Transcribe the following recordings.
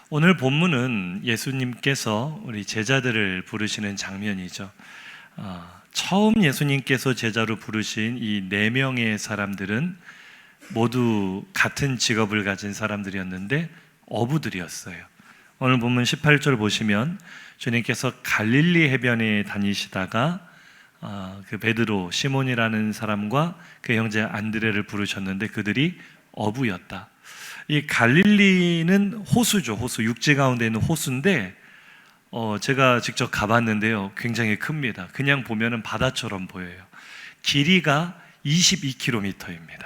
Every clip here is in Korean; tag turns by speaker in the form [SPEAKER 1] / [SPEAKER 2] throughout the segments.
[SPEAKER 1] 오늘 본문은 예수님께서 우리 제자들을 부르시는 장면이죠. 처음 예수님께서 제자로 부르신 이 4명의 사람들은 모두 같은 직업을 가진 사람들이었는데 어부들이었어요. 오늘 본문 18절 보시면 주님께서 갈릴리 해변에 다니시다가 그 베드로, 시몬이라는 사람과 그 형제 안드레를 부르셨는데 그들이 어부였다. 이 갈릴리는 호수죠. 호수, 육지 가운데 있는 호수인데 제가 직접 가봤는데요, 굉장히 큽니다. 그냥 보면은 바다처럼 보여요. 길이가 22km입니다.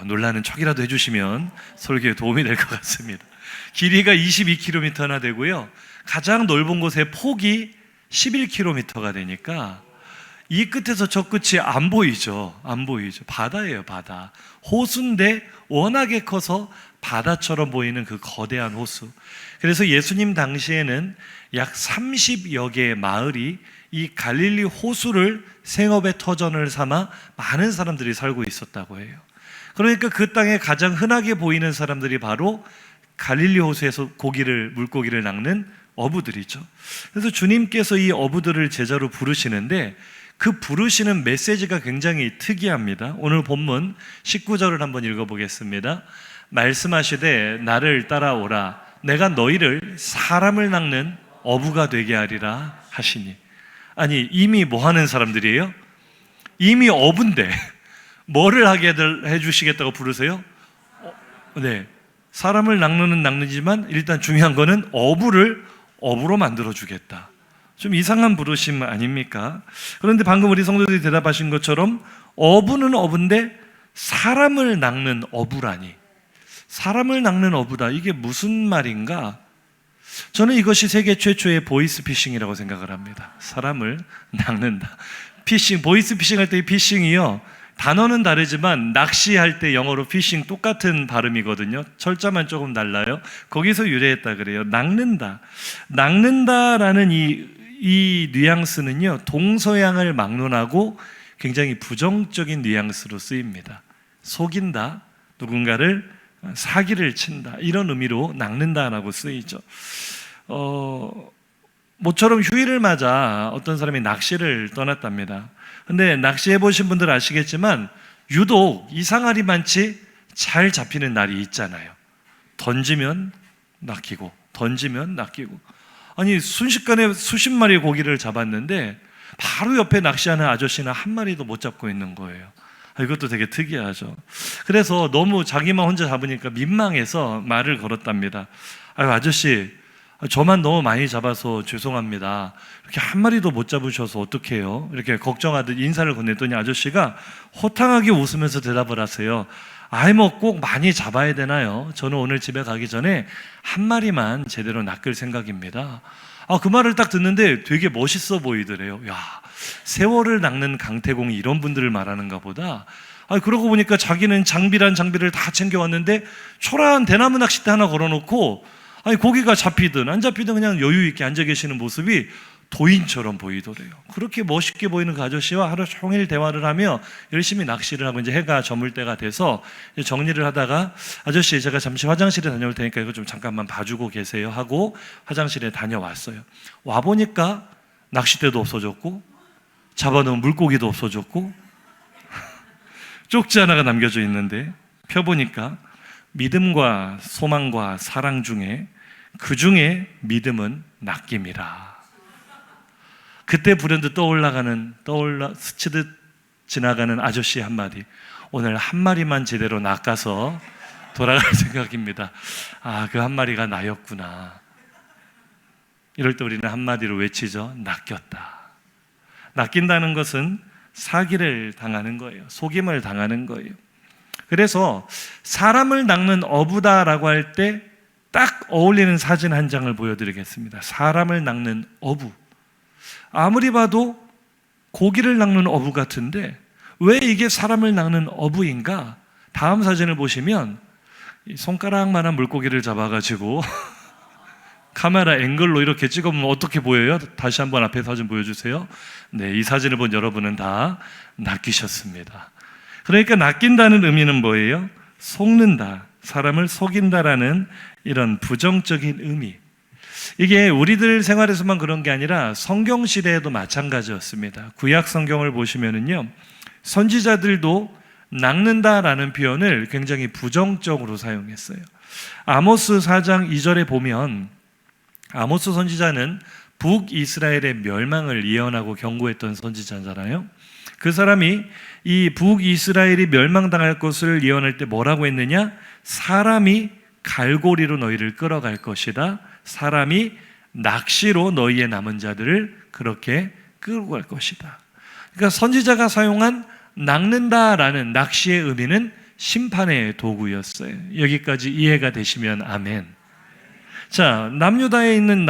[SPEAKER 1] 놀라는 척이라도 해주시면 설교에 도움이 될 것 같습니다. 길이가 22km나 되고요, 가장 넓은 곳의 폭이 11km가 되니까 이 끝에서 저 끝이 안 보이죠. 안 보이죠. 바다예요, 바다. 호수인데 워낙에 커서 바다처럼 보이는 그 거대한 호수. 그래서 예수님 당시에는 약 30여 개의 마을이 이 갈릴리 호수를 생업의 터전을 삼아 많은 사람들이 살고 있었다고 해요. 그러니까 그 땅에 가장 흔하게 보이는 사람들이 바로 갈릴리 호수에서 물고기를 낚는 어부들이죠. 그래서 주님께서 이 어부들을 제자로 부르시는데 그 부르시는 메시지가 굉장히 특이합니다. 오늘 본문 19절을 한번 읽어보겠습니다. 말씀하시되 나를 따라오라, 내가 너희를 사람을 낚는 어부가 되게 하리라 하시니. 아니, 이미 뭐 하는 사람들이에요? 이미 어부인데 뭐를 하게 해주시겠다고 부르세요? 네, 사람을 낚는지만 일단 중요한 거는 어부로 만들어주겠다. 좀 이상한 부르심 아닙니까? 그런데 방금 우리 성도들이 대답하신 것처럼 어부는 어부인데 사람을 낚는 어부라니, 사람을 낚는 어부다, 이게 무슨 말인가? 저는 이것이 세계 최초의 보이스피싱이라고 생각을 합니다. 사람을 낚는다. 피싱, 보이스피싱 할 때 이 피싱이요, 단어는 다르지만 낚시할 때 영어로 피싱 똑같은 발음이거든요. 철자만 조금 달라요. 거기서 유래했다 그래요. 낚는다라는 이 뉘앙스는요, 동서양을 막론하고 굉장히 부정적인 뉘앙스로 쓰입니다. 속인다, 누군가를 사기를 친다, 이런 의미로 낚는다라고 쓰이죠. 모처럼 휴일을 맞아 어떤 사람이 낚시를 떠났답니다. 근데 낚시해 보신 분들 아시겠지만 유독 이상하리 많지 잘 잡히는 날이 있잖아요. 던지면 낚이고 던지면 낚이고. 아니, 순식간에 수십 마리의 고기를 잡았는데 바로 옆에 낚시하는 아저씨는 한 마리도 못 잡고 있는 거예요. 이것도 되게 특이하죠. 그래서 너무 자기만 혼자 잡으니까 민망해서 말을 걸었답니다. 아저씨, 저만 너무 많이 잡아서 죄송합니다. 이렇게 한 마리도 못 잡으셔서 어떡해요? 이렇게 걱정하듯 인사를 건넸더니 아저씨가 호탕하게 웃으면서 대답을 하세요. 뭐 꼭 많이 잡아야 되나요? 저는 오늘 집에 가기 전에 한 마리만 제대로 낚을 생각입니다. 그 말을 딱 듣는데 되게 멋있어 보이더래요. 야, 세월을 낚는 강태공이 이런 분들을 말하는가 보다. 그러고 보니까 자기는 장비란 장비를 다 챙겨왔는데 초라한 대나무 낚싯대 하나 걸어놓고 고기가 잡히든 안 잡히든 그냥 여유 있게 앉아 계시는 모습이 도인처럼 보이더래요. 그렇게 멋있게 보이는 그 아저씨와 하루 종일 대화를 하며 열심히 낚시를 하고 이제 해가 저물 때가 돼서 정리를 하다가 아저씨, 제가 잠시 화장실에 다녀올 테니까 이거 좀 잠깐만 봐주고 계세요 하고 화장실에 다녀왔어요. 와보니까 낚싯대도 없어졌고 잡아놓은 물고기도 없어졌고 쪽지 하나가 남겨져 있는데 펴보니까 믿음과 소망과 사랑 중에 그 중에 믿음은 낚임이라. 그때 불현듯 스치듯 지나가는 아저씨 한마디. 오늘 한 마리만 제대로 낚아서 돌아갈 생각입니다. 그 한 마리가 나였구나. 이럴 때 우리는 한마디로 외치죠. 낚였다. 낚인다는 것은 사기를 당하는 거예요. 속임을 당하는 거예요. 그래서 사람을 낚는 어부다라고 할 때 딱 어울리는 사진 한 장을 보여드리겠습니다. 사람을 낚는 어부. 아무리 봐도 고기를 낚는 어부 같은데 왜 이게 사람을 낚는 어부인가? 다음 사진을 보시면 손가락만한 물고기를 잡아가지고 카메라 앵글로 이렇게 찍으면 어떻게 보여요? 다시 한번 앞에 사진 보여주세요. 네, 이 사진을 본 여러분은 다 낚이셨습니다. 그러니까 낚인다는 의미는 뭐예요? 속는다, 사람을 속인다라는 이런 부정적인 의미. 이게 우리들 생활에서만 그런 게 아니라 성경 시대에도 마찬가지였습니다. 구약 성경을 보시면은요, 선지자들도 낚는다라는 표현을 굉장히 부정적으로 사용했어요. 아모스 4장 2절에 보면 아모스 선지자는 북이스라엘의 멸망을 예언하고 경고했던 선지자잖아요. 그 사람이 이 북이스라엘이 멸망당할 것을 예언할 때 뭐라고 했느냐? 사람이 갈고리로 너희를 끌어갈 것이다. 사람이 낚시로 너희의 남은 자들을 그렇게 끌고 갈 것이다. 그러니까 선지자가 사용한 낚는다라는 낚시의 의미는 심판의 도구였어요. 여기까지 이해가 되시면 아멘. 자, 남유다에 있는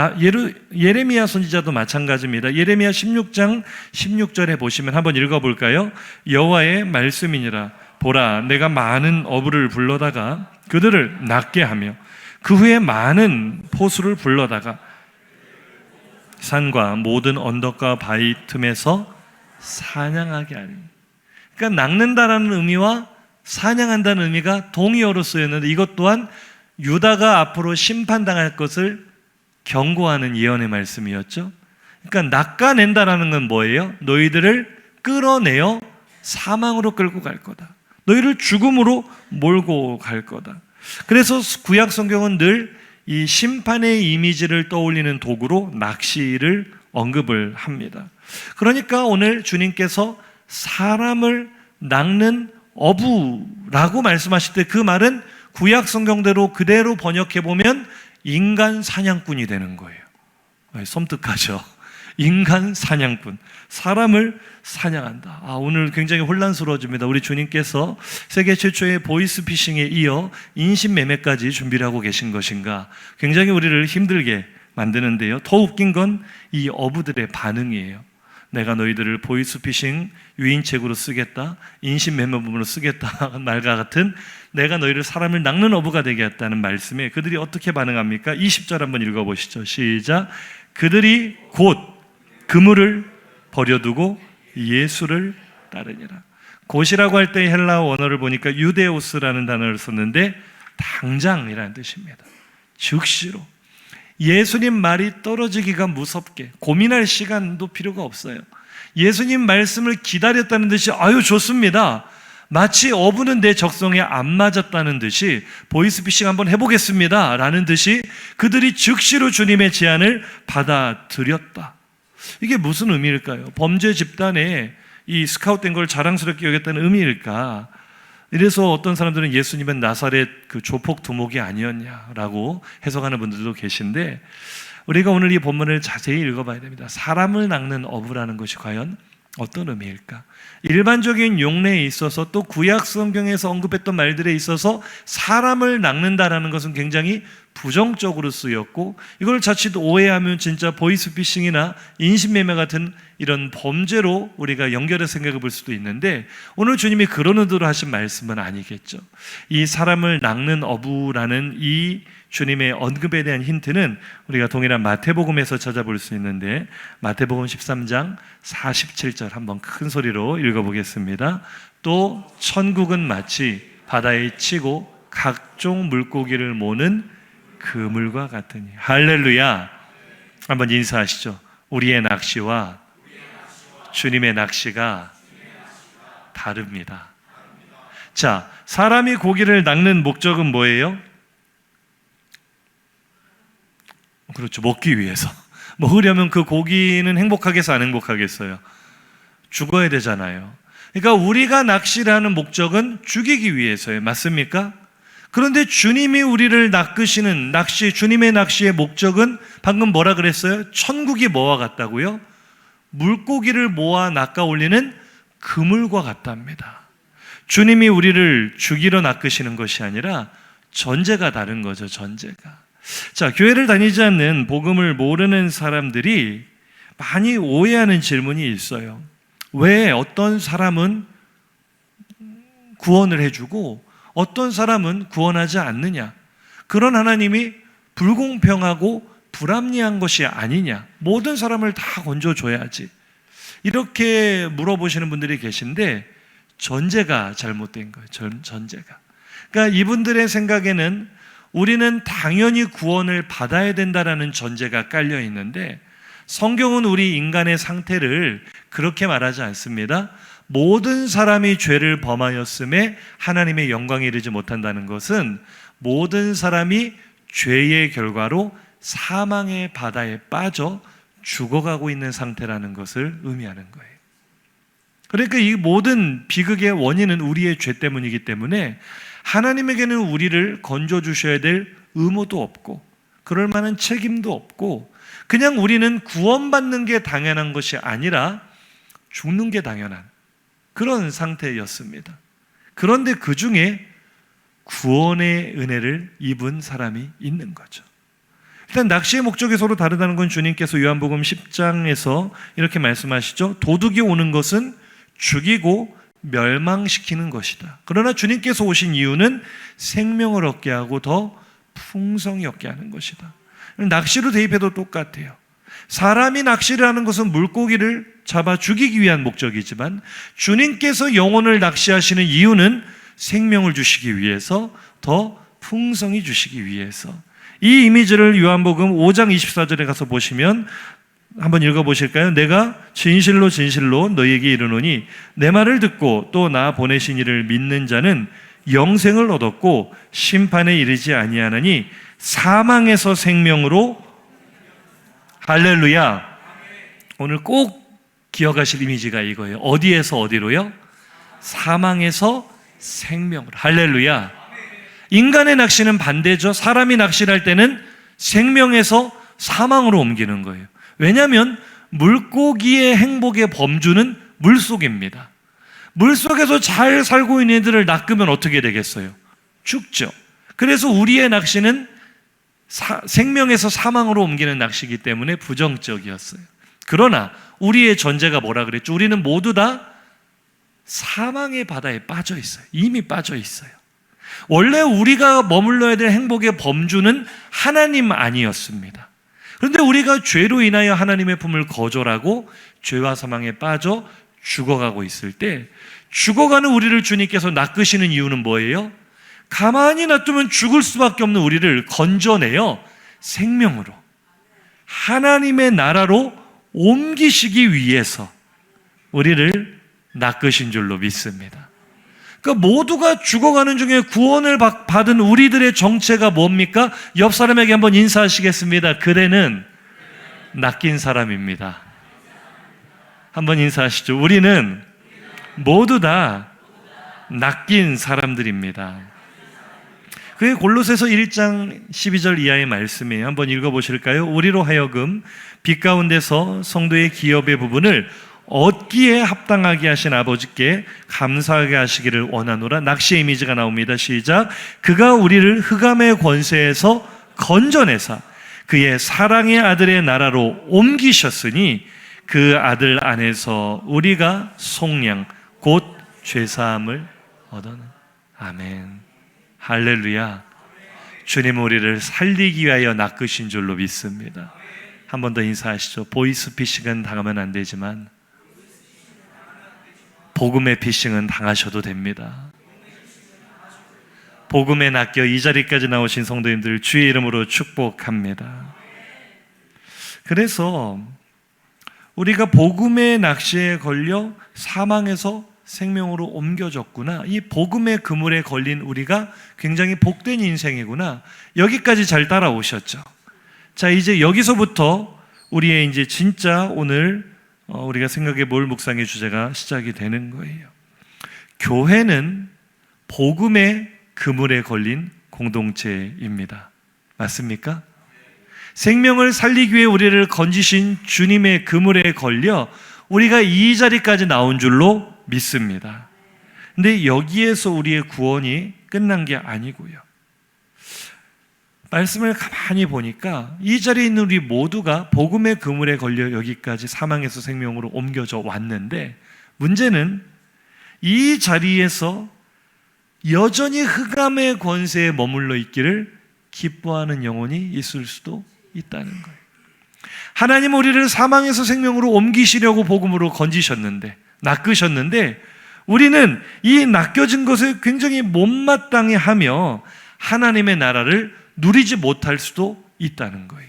[SPEAKER 1] 예레미야 선지자도 마찬가지입니다. 예레미야 16장 16절에 보시면 한번 읽어볼까요? 여호와의 말씀이니라. 보라, 내가 많은 어부를 불러다가 그들을 낚게 하며 그 후에 많은 포수를 불러다가 산과 모든 언덕과 바위 틈에서 사냥하게 하리. 그러니까 낚는다라는 의미와 사냥한다는 의미가 동의어로 쓰였는데 이것 또한 유다가 앞으로 심판당할 것을 경고하는 예언의 말씀이었죠. 그러니까 낚아낸다라는 건 뭐예요? 너희들을 끌어내어 사망으로 끌고 갈 거다. 너희를 죽음으로 몰고 갈 거다. 그래서 구약 성경은 늘 이 심판의 이미지를 떠올리는 도구로 낚시를 언급을 합니다. 그러니까 오늘 주님께서 사람을 낚는 어부라고 말씀하실 때 그 말은 구약 성경대로 그대로 번역해 보면 인간 사냥꾼이 되는 거예요. 섬뜩하죠. 인간 사냥꾼, 사람을 사냥한다. 오늘 굉장히 혼란스러워집니다. 우리 주님께서 세계 최초의 보이스피싱에 이어 인신매매까지 준비를 하고 계신 것인가? 굉장히 우리를 힘들게 만드는데요. 더 웃긴 건 이 어부들의 반응이에요. 내가 너희들을 보이스피싱 유인책으로 쓰겠다, 인신매매범으로 쓰겠다 말과 같은 내가 너희를 사람을 낚는 어부가 되게 했다는 말씀에 그들이 어떻게 반응합니까? 20절 한번 읽어보시죠. 시작. 그들이 곧 그물을 버려두고 예수를 따르니라. 곧이라고 할 때 헬라어 원어를 보니까 유데오스라는 단어를 썼는데 당장이라는 뜻입니다. 즉시로. 예수님 말이 떨어지기가 무섭게 고민할 시간도 필요가 없어요. 예수님 말씀을 기다렸다는 듯이 아유 좋습니다. 마치 어부는 내 적성에 안 맞았다는 듯이 보이스피싱 한번 해보겠습니다 라는 듯이 그들이 즉시로 주님의 제안을 받아들였다. 이게 무슨 의미일까요? 범죄 집단에 이 스카웃된 걸 자랑스럽게 여겼다는 의미일까? 이래서 어떤 사람들은 예수님은 나사렛 그 조폭 두목이 아니었냐라고 해석하는 분들도 계신데 우리가 오늘 이 본문을 자세히 읽어봐야 됩니다. 사람을 낚는 어부라는 것이 과연 어떤 의미일까? 일반적인 용례에 있어서 또 구약 성경에서 언급했던 말들에 있어서 사람을 낚는다라는 것은 굉장히 부정적으로 쓰였고 이걸 자칫 오해하면 진짜 보이스피싱이나 인신매매 같은 이런 범죄로 우리가 연결해서 생각해 볼 수도 있는데 오늘 주님이 그런 의도로 하신 말씀은 아니겠죠. 이 사람을 낚는 어부라는 이 주님의 언급에 대한 힌트는 우리가 동일한 마태복음에서 찾아볼 수 있는데 마태복음 13장 47절 한번 큰 소리로 읽어보겠습니다. 또 천국은 마치 바다에 치고 각종 물고기를 모는 그물과 같으니. 할렐루야. 한번 인사하시죠. 우리의 낚시와 주님의 낚시가 다릅니다. 자, 사람이 고기를 낚는 목적은 뭐예요? 그렇죠. 먹기 위해서. 먹으려면 그 고기는 행복하겠어요? 안 행복하겠어요? 죽어야 되잖아요. 그러니까 우리가 낚시를 하는 목적은 죽이기 위해서예요. 맞습니까? 그런데 주님이 우리를 낚으시는 낚시, 주님의 낚시의 목적은 방금 뭐라 그랬어요? 천국이 뭐와 같다고요? 물고기를 모아 낚아 올리는 그물과 같답니다. 주님이 우리를 죽이러 낚으시는 것이 아니라 전제가 다른 거죠. 전제가. 자, 교회를 다니지 않는 복음을 모르는 사람들이 많이 오해하는 질문이 있어요. 왜 어떤 사람은 구원을 해주고 어떤 사람은 구원하지 않느냐? 그런 하나님이 불공평하고 불합리한 것이 아니냐? 모든 사람을 다 건져줘야지. 이렇게 물어보시는 분들이 계신데 전제가 잘못된 거예요. 전제가. 그러니까 이분들의 생각에는 우리는 당연히 구원을 받아야 된다라는 전제가 깔려 있는데, 성경은 우리 인간의 상태를 그렇게 말하지 않습니다. 모든 사람이 죄를 범하였음에 하나님의 영광에 이르지 못한다는 것은 모든 사람이 죄의 결과로 사망의 바다에 빠져 죽어가고 있는 상태라는 것을 의미하는 거예요. 그러니까 이 모든 비극의 원인은 우리의 죄 때문이기 때문에 하나님에게는 우리를 건져주셔야 될 의무도 없고 그럴 만한 책임도 없고, 그냥 우리는 구원받는 게 당연한 것이 아니라 죽는 게 당연한 그런 상태였습니다. 그런데 그 중에 구원의 은혜를 입은 사람이 있는 거죠. 일단 낚시의 목적이 서로 다르다는 건 주님께서 요한복음 10장에서 이렇게 말씀하시죠. 도둑이 오는 것은 죽이고 멸망시키는 것이다. 그러나 주님께서 오신 이유는 생명을 얻게 하고 더 풍성히 얻게 하는 것이다. 낚시로 대입해도 똑같아요. 사람이 낚시를 하는 것은 물고기를 잡아 죽이기 위한 목적이지만 주님께서 영혼을 낚시하시는 이유는 생명을 주시기 위해서, 더 풍성히 주시기 위해서. 이 이미지를 요한복음 5장 24절에 가서 보시면 한번 읽어보실까요? 내가 진실로 진실로 너희에게 이르노니 내 말을 듣고 또 나 보내신 이를 믿는 자는 영생을 얻었고 심판에 이르지 아니하나니 사망에서 생명으로. 할렐루야. 오늘 꼭 기억하실 이미지가 이거예요. 어디에서 어디로요? 사망에서 생명으로. 할렐루야. 인간의 낚시는 반대죠. 사람이 낚시를 할 때는 생명에서 사망으로 옮기는 거예요. 왜냐하면 물고기의 행복의 범주는 물속입니다. 물속에서 잘 살고 있는 애들을 낚으면 어떻게 되겠어요? 죽죠. 그래서 우리의 낚시는 생명에서 사망으로 옮기는 낚시이기 때문에 부정적이었어요. 그러나 우리의 전제가 뭐라 그랬죠? 우리는 모두 다 사망의 바다에 빠져 있어요. 이미 빠져 있어요. 원래 우리가 머물러야 될 행복의 범주는 하나님 아니었습니다. 그런데 우리가 죄로 인하여 하나님의 품을 거절하고 죄와 사망에 빠져 죽어가고 있을 때, 죽어가는 우리를 주님께서 낚으시는 이유는 뭐예요? 가만히 놔두면 죽을 수밖에 없는 우리를 건져내어 생명으로, 하나님의 나라로 옮기시기 위해서 우리를 낚으신 줄로 믿습니다. 그러니까 모두가 죽어가는 중에 구원을 받은 우리들의 정체가 뭡니까? 옆 사람에게 한번 인사하시겠습니다. 그대는 낚인 사람입니다. 한번 인사하시죠. 우리는 모두 다 낚인 사람들입니다. 그게 골로새서 1장 12절 이하의 말씀이에요. 한번 읽어보실까요? 우리로 하여금 빛 가운데서 성도의 기업의 부분을 얻기에 합당하게 하신 아버지께 감사하게 하시기를 원하노라. 낚시의 이미지가 나옵니다. 시작. 그가 우리를 흑암의 권세에서 건져내사 그의 사랑의 아들의 나라로 옮기셨으니 그 아들 안에서 우리가 속량 곧 죄사함을 얻어는. 아멘. 할렐루야. 주님 우리를 살리기 위하여 낚으신 줄로 믿습니다. 한 번 더 인사하시죠. 보이스피싱은 당하면 안 되지만 복음의 피싱은 당하셔도 됩니다. 복음에 낚여 이 자리까지 나오신 성도님들 주의 이름으로 축복합니다. 그래서 우리가 복음의 낚시에 걸려 사망에서 생명으로 옮겨졌구나, 이 복음의 그물에 걸린 우리가 굉장히 복된 인생이구나, 여기까지 잘 따라오셨죠. 자, 이제 여기서부터 우리의 이제 진짜 오늘 우리가 생각해 볼 묵상의 주제가 시작이 되는 거예요. 교회는 복음의 그물에 걸린 공동체입니다. 맞습니까? 생명을 살리기 위해 우리를 건지신 주님의 그물에 걸려 우리가 이 자리까지 나온 줄로 믿습니다. 근데 여기에서 우리의 구원이 끝난 게 아니고요. 말씀을 가만히 보니까 이 자리에 있는 우리 모두가 복음의 그물에 걸려 여기까지 사망에서 생명으로 옮겨져 왔는데, 문제는 이 자리에서 여전히 흑암의 권세에 머물러 있기를 기뻐하는 영혼이 있을 수도 있다는 거예요. 하나님 우리를 사망에서 생명으로 옮기시려고 복음으로 건지셨는데, 낚으셨는데 우리는 이 낚여진 것을 굉장히 못마땅해 하며 하나님의 나라를 누리지 못할 수도 있다는 거예요.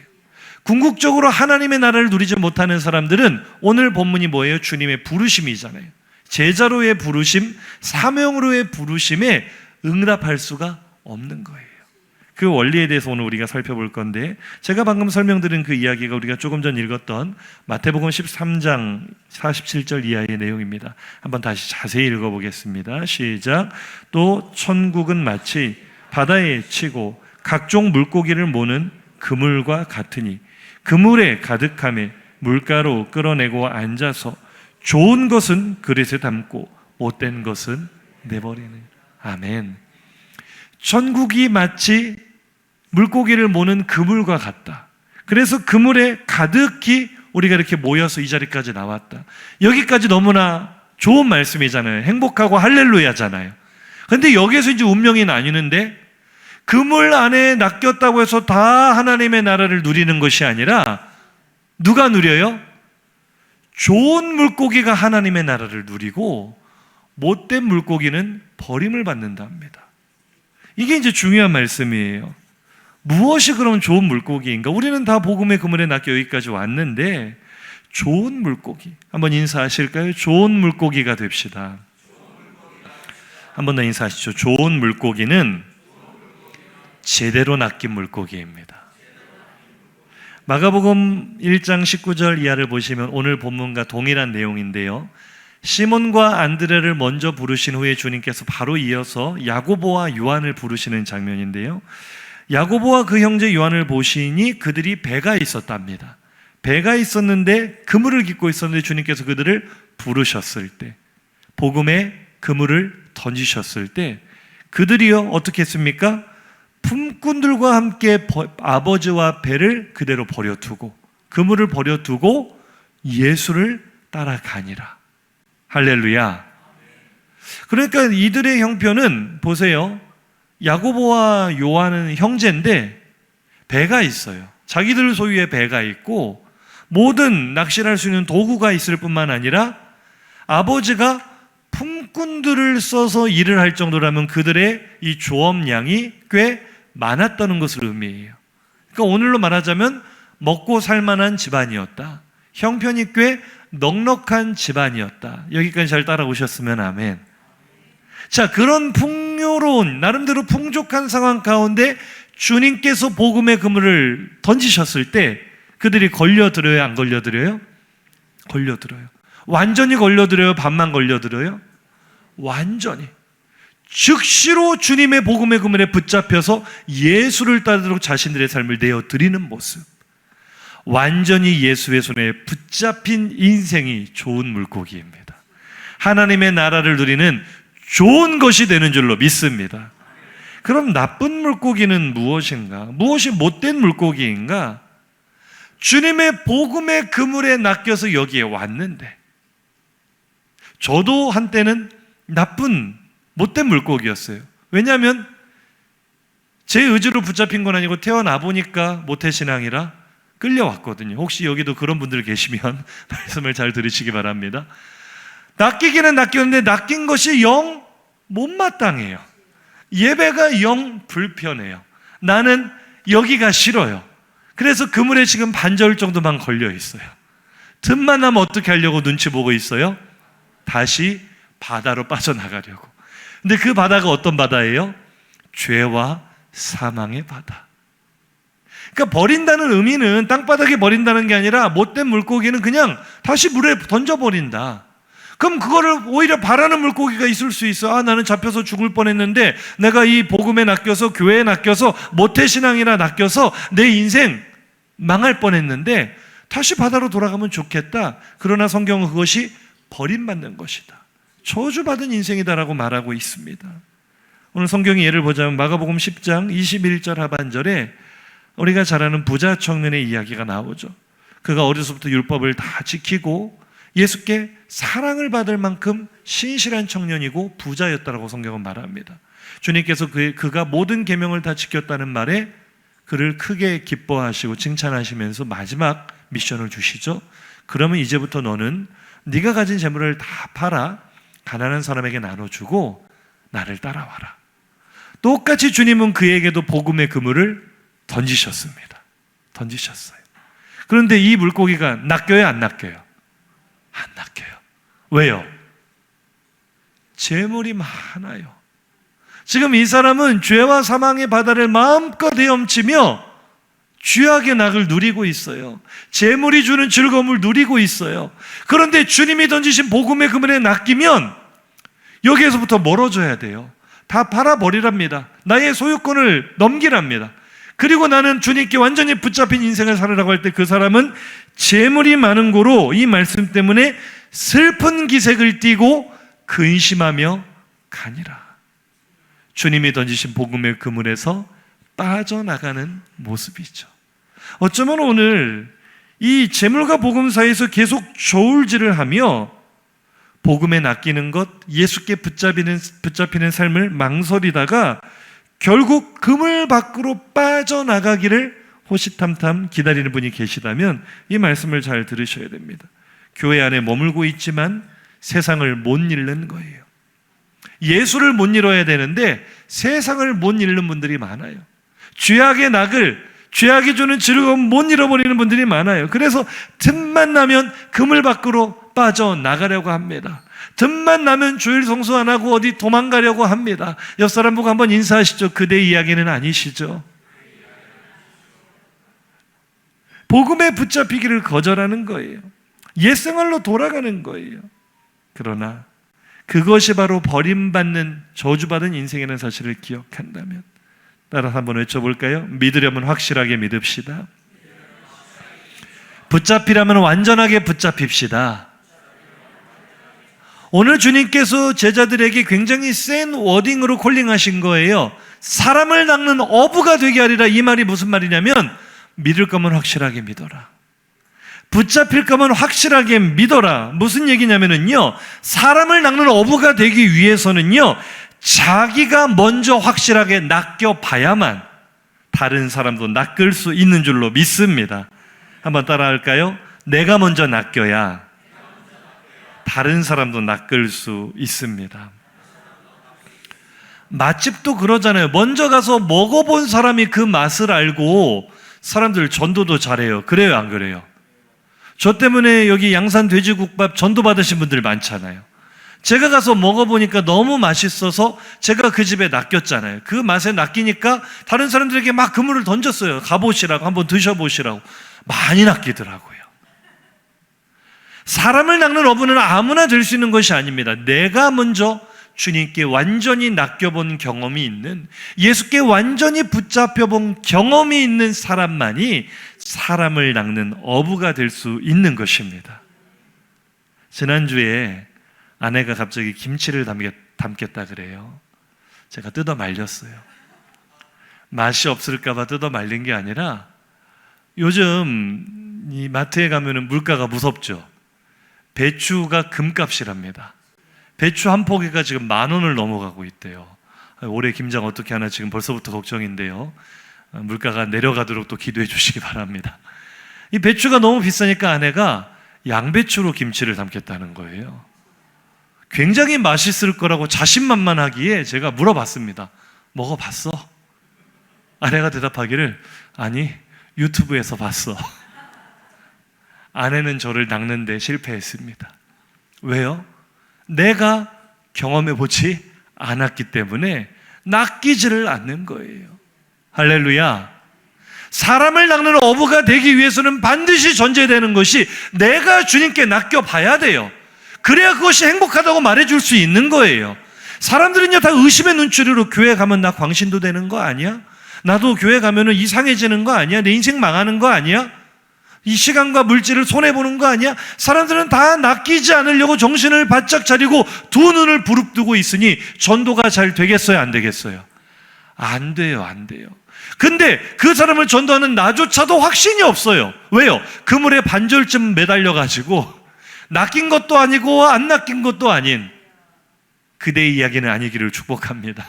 [SPEAKER 1] 궁극적으로 하나님의 나라를 누리지 못하는 사람들은 오늘 본문이 뭐예요? 주님의 부르심이잖아요. 제자로의 부르심, 사명으로의 부르심에 응답할 수가 없는 거예요. 그 원리에 대해서 오늘 우리가 살펴볼 건데, 제가 방금 설명드린 그 이야기가 우리가 조금 전 읽었던 마태복음 13장 47절 이하의 내용입니다. 한번 다시 자세히 읽어보겠습니다. 시작. 또 천국은 마치 바다에 치고 각종 물고기를 모는 그물과 같으니 그물에 가득함에 물가로 끌어내고 앉아서 좋은 것은 그릇에 담고 못된 것은 내버리는. 아멘. 천국이 마치 물고기를 모는 그물과 같다. 그래서 그물에 가득히 우리가 이렇게 모여서 이 자리까지 나왔다. 여기까지 너무나 좋은 말씀이잖아요. 행복하고 할렐루야잖아요. 그런데 여기에서 이제 운명이 나뉘는데, 그물 안에 낚였다고 해서 다 하나님의 나라를 누리는 것이 아니라 누가 누려요? 좋은 물고기가 하나님의 나라를 누리고 못된 물고기는 버림을 받는다 합니다. 이게 이제 중요한 말씀이에요. 무엇이 그럼 좋은 물고기인가? 우리는 다 복음의 그물에 낚여 여기까지 왔는데, 좋은 물고기 한번 인사하실까요? 좋은 물고기가 됩시다. 한 번 더 인사하시죠. 좋은 물고기는 제대로 낚인 물고기입니다. 마가복음 1장 19절 이하를 보시면 오늘 본문과 동일한 내용인데요, 시몬과 안드레를 먼저 부르신 후에 주님께서 바로 이어서 야고보와 요한을 부르시는 장면인데요, 야고보와 그 형제 요한을 보시니 그들이 배가 있었답니다. 배가 있었는데 그물을 깃고 있었는데 주님께서 그들을 부르셨을 때, 복음의 그물을 던지셨을 때 그들이요 어떻게 했습니까? 품꾼들과 함께 아버지와 배를 그대로 버려두고, 그물을 버려두고 예수를 따라가니라. 할렐루야. 그러니까 이들의 형편은 보세요. 야고보와 요한은 형제인데 배가 있어요. 자기들 소유의 배가 있고 모든 낚시를 할 수 있는 도구가 있을 뿐만 아니라 아버지가 품꾼들을 써서 일을 할 정도라면 그들의 이 조업량이 꽤 많았다는 것을 의미해요. 그러니까 오늘로 말하자면 먹고 살만한 집안이었다. 형편이 꽤 넉넉한 집안이었다. 여기까지 잘 따라오셨으면 아멘. 자, 그런 풍요로운 나름대로 풍족한 상황 가운데 주님께서 복음의 그물을 던지셨을 때 그들이 걸려들어요? 안 걸려들어요? 걸려들어요. 완전히 걸려들어요? 반만 걸려들어요? 완전히. 즉시로 주님의 복음의 그물에 붙잡혀서 예수를 따르도록 자신들의 삶을 내어드리는 모습. 완전히 예수의 손에 붙잡힌 인생이 좋은 물고기입니다. 하나님의 나라를 누리는 좋은 것이 되는 줄로 믿습니다. 그럼 나쁜 물고기는 무엇인가? 무엇이 못된 물고기인가? 주님의 복음의 그물에 낚여서 여기에 왔는데, 저도 한때는 나쁜 못된 물고기였어요. 왜냐하면 제 의지로 붙잡힌 건 아니고 태어나 보니까 모태신앙이라 끌려왔거든요. 혹시 여기도 그런 분들 계시면 말씀을 잘 들으시기 바랍니다. 낚이기는 낚였는데 낚인 것이 영 못마땅해요. 예배가 영 불편해요. 나는 여기가 싫어요. 그래서 그물에 지금 반절 정도만 걸려 있어요. 틈만 나면 어떻게 하려고 눈치 보고 있어요? 다시 바다로 빠져나가려고. 근데 그 바다가 어떤 바다예요? 죄와 사망의 바다. 그러니까 버린다는 의미는 땅바닥에 버린다는 게 아니라 못된 물고기는 그냥 다시 물에 던져버린다. 그럼 그거를 오히려 바라는 물고기가 있을 수 있어. 아, 나는 잡혀서 죽을 뻔했는데 내가 이 복음에 낚여서 교회에 낚여서 모태신앙이라 낚여서 내 인생 망할 뻔했는데 다시 바다로 돌아가면 좋겠다. 그러나 성경은 그것이 버림받는 것이다. 저주받은 인생이다라고 말하고 있습니다. 오늘 성경의 예를 보자면 마가복음 10장 21절 하반절에 우리가 잘 아는 부자 청년의 이야기가 나오죠. 그가 어려서부터 율법을 다 지키고 예수께 사랑을 받을 만큼 신실한 청년이고 부자였다라고 성경은 말합니다. 주님께서 그가 모든 계명을 다 지켰다는 말에 그를 크게 기뻐하시고 칭찬하시면서 마지막 미션을 주시죠. 그러면 이제부터 너는 네가 가진 재물을 다 팔아 가난한 사람에게 나눠주고 나를 따라와라. 똑같이 주님은 그에게도 복음의 그물을 던지셨습니다. 던지셨어요. 그런데 이 물고기가 낚여요, 안 낚여요? 안 낚여요. 왜요? 재물이 많아요. 지금 이 사람은 죄와 사망의 바다를 마음껏 헤엄치며 죄악의 낙을 누리고 있어요. 재물이 주는 즐거움을 누리고 있어요. 그런데 주님이 던지신 복음의 그물에 낚이면 여기에서부터 멀어져야 돼요. 다 팔아버리랍니다. 나의 소유권을 넘기랍니다. 그리고 나는 주님께 완전히 붙잡힌 인생을 살으라고 할 때 그 사람은 재물이 많은 고로 이 말씀 때문에 슬픈 기색을 띠고 근심하며 가니라. 주님이 던지신 복음의 그물에서 빠져나가는 모습이죠. 어쩌면 오늘 이 재물과 복음 사이에서 계속 저울질을 하며 복음에 낚이는 것, 예수께 붙잡히는 삶을 망설이다가 결국 그물 밖으로 빠져나가기를 호시탐탐 기다리는 분이 계시다면 이 말씀을 잘 들으셔야 됩니다. 교회 안에 머물고 있지만 세상을 못 잃는 거예요. 예수를 못 잃어야 되는데 세상을 못 잃는 분들이 많아요. 죄악의 낙을, 죄악이 주는 즐거움 못 잃어버리는 분들이 많아요. 그래서 틈만 나면 그물 밖으로 빠져나가려고 합니다. 틈만 나면 주일 성수 안 하고 어디 도망가려고 합니다. 옆 사람 보고 한번 인사하시죠. 그대 이야기는 아니시죠? 복음에 붙잡히기를 거절하는 거예요. 옛생활로 돌아가는 거예요. 그러나 그것이 바로 버림받는 저주받은 인생이라는 사실을 기억한다면 따라서 한번 외쳐볼까요? 믿으려면 확실하게 믿읍시다. 붙잡히려면 완전하게 붙잡힙시다. 오늘 주님께서 제자들에게 굉장히 센 워딩으로 콜링하신 거예요. 사람을 낚는 어부가 되게 하리라. 이 말이 무슨 말이냐면 믿을 거면 확실하게 믿어라. 붙잡힐 거면 확실하게 믿어라. 무슨 얘기냐면요, 사람을 낚는 어부가 되기 위해서는요, 자기가 먼저 확실하게 낚여봐야만 다른 사람도 낚을 수 있는 줄로 믿습니다. 한번 따라할까요? 내가 먼저 낚여야 다른 사람도 낚을 수 있습니다. 맛집도 그러잖아요. 먼저 가서 먹어본 사람이 그 맛을 알고 사람들 전도도 잘해요. 그래요, 안 그래요? 저 때문에 여기 양산 돼지국밥 전도 받으신 분들 많잖아요. 제가 가서 먹어보니까 너무 맛있어서 제가 그 집에 낚였잖아요. 그 맛에 낚이니까 다른 사람들에게 막 그물을 던졌어요. 가보시라고, 한번 드셔보시라고. 많이 낚이더라고요. 사람을 낚는 어부는 아무나 될 수 있는 것이 아닙니다. 내가 먼저 주님께 완전히 낚여본 경험이 있는, 예수께 완전히 붙잡혀본 경험이 있는 사람만이 사람을 낚는 어부가 될 수 있는 것입니다. 지난주에 아내가 갑자기 김치를 담겠다 그래요. 제가 뜯어 말렸어요. 맛이 없을까봐 뜯어 말린 게 아니라 요즘 이 마트에 가면은 물가가 무섭죠. 배추가 금값이랍니다. 배추 한 포기가 지금 10,000원을 넘어가고 있대요. 올해 김장 어떻게 하나 지금 벌써부터 걱정인데요. 물가가 내려가도록 또 기도해 주시기 바랍니다. 이 배추가 너무 비싸니까 아내가 양배추로 김치를 담겠다는 거예요. 굉장히 맛있을 거라고 자신만만하기에 제가 물어봤습니다. 먹어봤어? 아내가 대답하기를 아니, 유튜브에서 봤어. 아내는 저를 낚는데 실패했습니다. 왜요? 내가 경험해보지 않았기 때문에 낚이지를 않는 거예요. 할렐루야. 사람을 낚는 어부가 되기 위해서는 반드시 전제되는 것이 내가 주님께 낚여봐야 돼요. 그래야 그것이 행복하다고 말해줄 수 있는 거예요. 사람들은요 다 의심의 눈초리로 교회 가면 나 광신도 되는 거 아니야? 나도 교회 가면은 이상해지는 거 아니야? 내 인생 망하는 거 아니야? 이 시간과 물질을 손해보는 거 아니야? 사람들은 다 낚이지 않으려고 정신을 바짝 차리고 두 눈을 부릅뜨고 있으니 전도가 잘 되겠어요? 안 되겠어요? 안 돼요, 안 돼요. 근데 그 사람을 전도하는 나조차도 확신이 없어요. 왜요? 그물에 반절쯤 매달려가지고 낚인 것도 아니고 안 낚인 것도 아닌 그대의 이야기는 아니기를 축복합니다.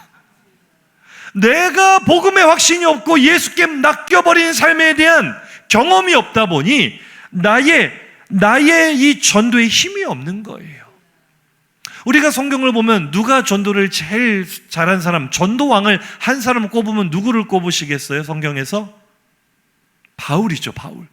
[SPEAKER 1] 내가 복음에 확신이 없고 예수께 낚여버린 삶에 대한 경험이 없다 보니 나의 이 전도에 힘이 없는 거예요. 우리가 성경을 보면 누가 전도를 제일 잘한 사람, 전도왕을 한 사람을 꼽으면 누구를 꼽으시겠어요? 성경에서? 바울이죠, 바울.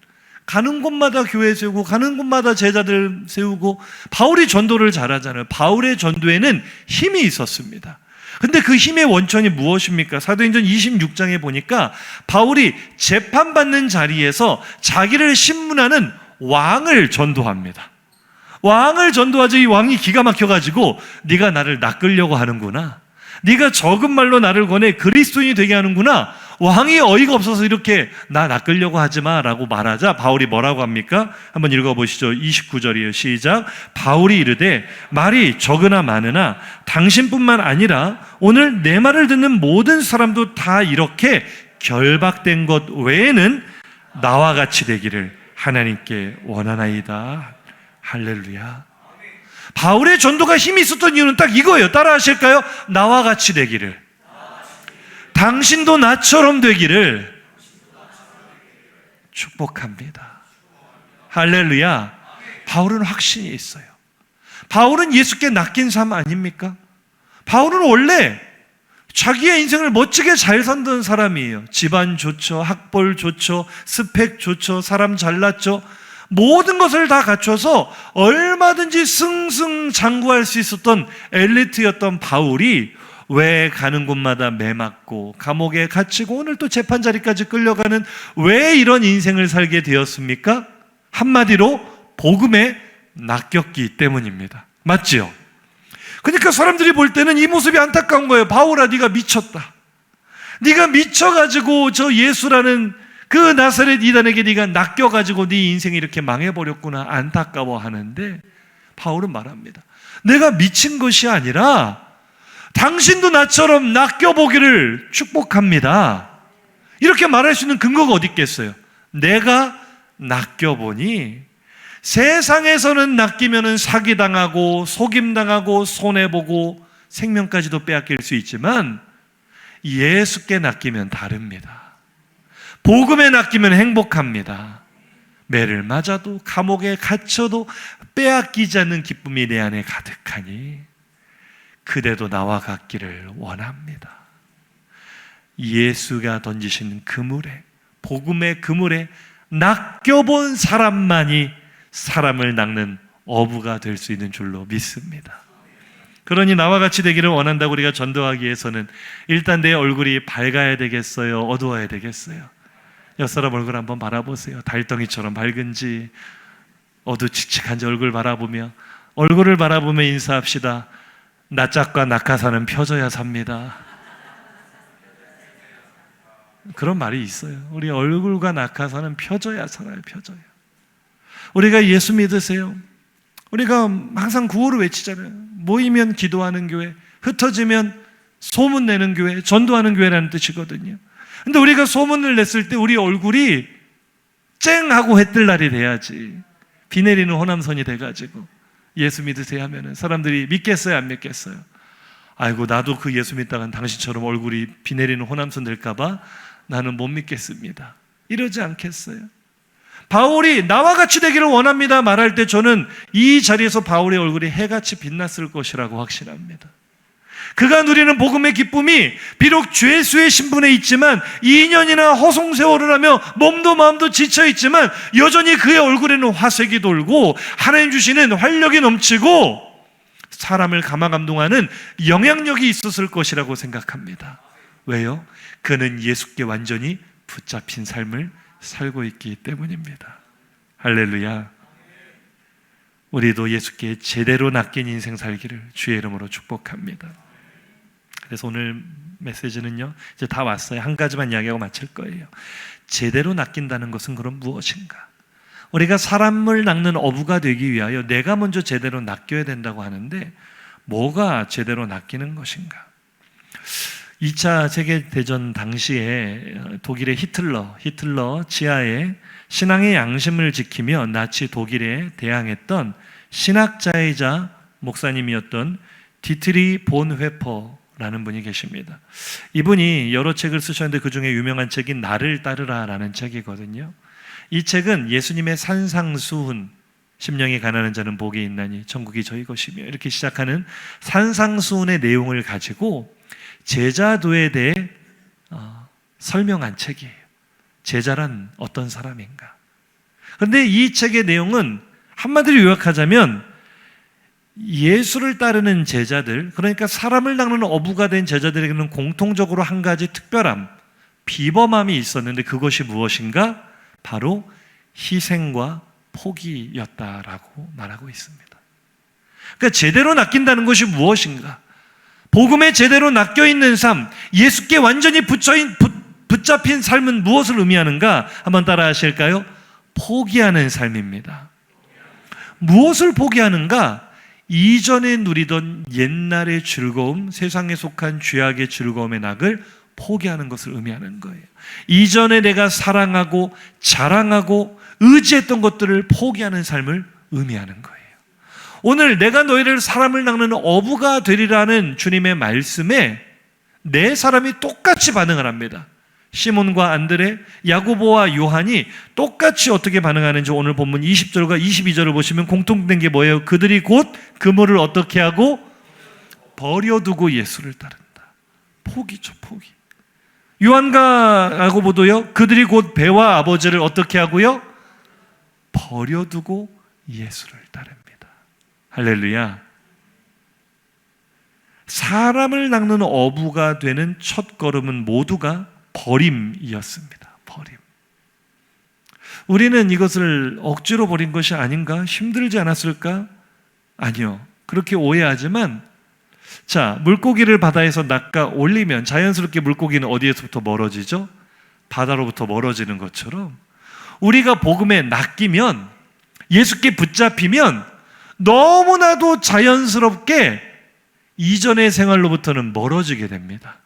[SPEAKER 1] 가는 곳마다 교회 세우고 가는 곳마다 제자들 세우고 바울이 전도를 잘하잖아요. 바울의 전도에는 힘이 있었습니다. 근데 그 힘의 원천이 무엇입니까? 사도행전 26장에 보니까 바울이 재판받는 자리에서 자기를 신문하는 왕을 전도합니다. 왕을 전도하지 이 왕이 기가 막혀가지고 네가 나를 낚으려고 하는구나. 네가 적은 말로 나를 권해 그리스도인이 되게 하는구나. 왕이 어이가 없어서 이렇게 나 낚으려고 하지 마라고 말하자 바울이 뭐라고 합니까? 한번 읽어보시죠. 29절이에요. 시작. 바울이 이르되 말이 적으나 많으나 당신뿐만 아니라 오늘 내 말을 듣는 모든 사람도 다 이렇게 결박된 것 외에는 나와 같이 되기를 하나님께 원하나이다. 할렐루야. 바울의 전도가 힘이 있었던 이유는 딱 이거예요. 따라 하실까요? 나와 같이 되기를. 당신도 나처럼 되기를 축복합니다. 할렐루야. 바울은 확신이 있어요. 바울은 예수께 낚인 삶 아닙니까? 바울은 원래 자기의 인생을 멋지게 잘 살던 사람이에요. 집안 좋죠, 학벌 좋죠, 스펙 좋죠, 사람 잘났죠. 모든 것을 다 갖춰서 얼마든지 승승장구할 수 있었던 엘리트였던 바울이 왜 가는 곳마다 매맞고 감옥에 갇히고 오늘 또 재판 자리까지 끌려가는 왜 이런 인생을 살게 되었습니까? 한마디로 복음에 낚였기 때문입니다. 맞지요? 그러니까 사람들이 볼 때는 이 모습이 안타까운 거예요. 바울아, 네가 미쳤다. 네가 미쳐가지고 저 예수라는 그 나사렛 이단에게 네가 낚여가지고 네 인생이 이렇게 망해버렸구나 안타까워하는데 바울은 말합니다. 내가 미친 것이 아니라 당신도 나처럼 낚여보기를 축복합니다. 이렇게 말할 수 있는 근거가 어디 있겠어요? 내가 낚여보니 세상에서는 낚이면 사기당하고 속임당하고 손해보고 생명까지도 빼앗길 수 있지만 예수께 낚이면 다릅니다. 복음에 낚이면 행복합니다. 매를 맞아도 감옥에 갇혀도 빼앗기지 않는 기쁨이 내 안에 가득하니 그대도 나와 같기를 원합니다. 예수가 던지신 그물에, 복음의 그물에 낚여본 사람만이 사람을 낚는 어부가 될 수 있는 줄로 믿습니다. 그러니 나와 같이 되기를 원한다고 우리가 전도하기 위해서는 일단 내 얼굴이 밝아야 되겠어요? 어두워야 되겠어요? 옆 사람 얼굴 한번 바라보세요. 달덩이처럼 밝은지 어두칙칙한지 얼굴 바라보며 얼굴을 바라보며 인사합시다. 낯짝과 낙하산은 펴져야 삽니다. 그런 말이 있어요. 우리 얼굴과 낙하산은 펴져야 살아요. 펴져요. 우리가 예수 믿으세요. 우리가 항상 구호를 외치잖아요. 모이면 기도하는 교회, 흩어지면 소문내는 교회, 전도하는 교회라는 뜻이거든요. 근데 우리가 소문을 냈을 때 우리 얼굴이 쨍하고 해뜰 날이 돼야지. 비 내리는 호남선이 돼가지고 예수 믿으세요 하면은 사람들이 믿겠어요, 안 믿겠어요? 아이고, 나도 그 예수 믿다간 당신처럼 얼굴이 비 내리는 호남선 될까봐 나는 못 믿겠습니다. 이러지 않겠어요? 바울이 나와 같이 되기를 원합니다 말할 때 저는 이 자리에서 바울의 얼굴이 해같이 빛났을 것이라고 확신합니다. 그가 누리는 복음의 기쁨이 비록 죄수의 신분에 있지만 2년이나 허송세월을 하며 몸도 마음도 지쳐있지만 여전히 그의 얼굴에는 화색이 돌고 하나님 주시는 활력이 넘치고 사람을 감화감동하는 영향력이 있었을 것이라고 생각합니다. 왜요? 그는 예수께 완전히 붙잡힌 삶을 살고 있기 때문입니다. 할렐루야. 우리도 예수께 제대로 낚인 인생 살기를 주의 이름으로 축복합니다. 그래서 오늘 메시지는요, 이제 다 왔어요. 한 가지만 이야기하고 마칠 거예요. 제대로 낚인다는 것은 그럼 무엇인가? 우리가 사람을 낚는 어부가 되기 위하여 내가 먼저 제대로 낚여야 된다고 하는데 뭐가 제대로 낚이는 것인가? 2차 세계대전 당시에 독일의 히틀러 지하에 신앙의 양심을 지키며 나치 독일에 대항했던 신학자이자 목사님이었던 디트리 본 회퍼라는 분이 계십니다. 이분이 여러 책을 쓰셨는데 그 중에 유명한 책이 나를 따르라 라는 책이거든요. 이 책은 예수님의 산상수훈, 심령이 가난한 자는 복이 있나니 천국이 저희 것이며, 이렇게 시작하는 산상수훈의 내용을 가지고 제자도에 대해 설명한 책이에요. 제자란 어떤 사람인가. 그런데 이 책의 내용은 한마디로 요약하자면 예수를 따르는 제자들, 그러니까 사람을 낚는 어부가 된 제자들에게는 공통적으로 한 가지 특별함, 비범함이 있었는데 그것이 무엇인가? 바로 희생과 포기였다라고 말하고 있습니다. 그러니까 제대로 낚인다는 것이 무엇인가? 복음에 제대로 낚여 있는 삶, 예수께 완전히 붙잡힌 삶은 무엇을 의미하는가? 한번 따라 하실까요? 포기하는 삶입니다. 무엇을 포기하는가? 이전에 누리던 옛날의 즐거움, 세상에 속한 죄악의 즐거움의 낙을 포기하는 것을 의미하는 거예요. 이전에 내가 사랑하고 자랑하고 의지했던 것들을 포기하는 삶을 의미하는 거예요. 오늘 내가 너희를 사람을 낚는 어부가 되리라는 주님의 말씀에 네 사람이 똑같이 반응을 합니다. 시몬과 안드레, 야고보와 요한이 똑같이 어떻게 반응하는지 오늘 본문 20절과 22절을 보시면 공통된 게 뭐예요? 그들이 곧 그물을 어떻게 하고 버려두고 예수를 따른다. 포기죠, 포기. 요한과 야고보도요, 그들이 곧 배와 아버지를 어떻게 하고요? 버려두고 예수를 따릅니다. 할렐루야. 사람을 낚는 어부가 되는 첫 걸음은 모두가 버림이었습니다. 버림. 우리는 이것을 억지로 버린 것이 아닌가? 힘들지 않았을까? 아니요. 그렇게 오해하지만, 자, 물고기를 바다에서 낚아 올리면 자연스럽게 물고기는 어디에서부터 멀어지죠? 바다로부터 멀어지는 것처럼 우리가 복음에 낚이면, 예수께 붙잡히면 너무나도 자연스럽게 이전의 생활로부터는 멀어지게 됩니다.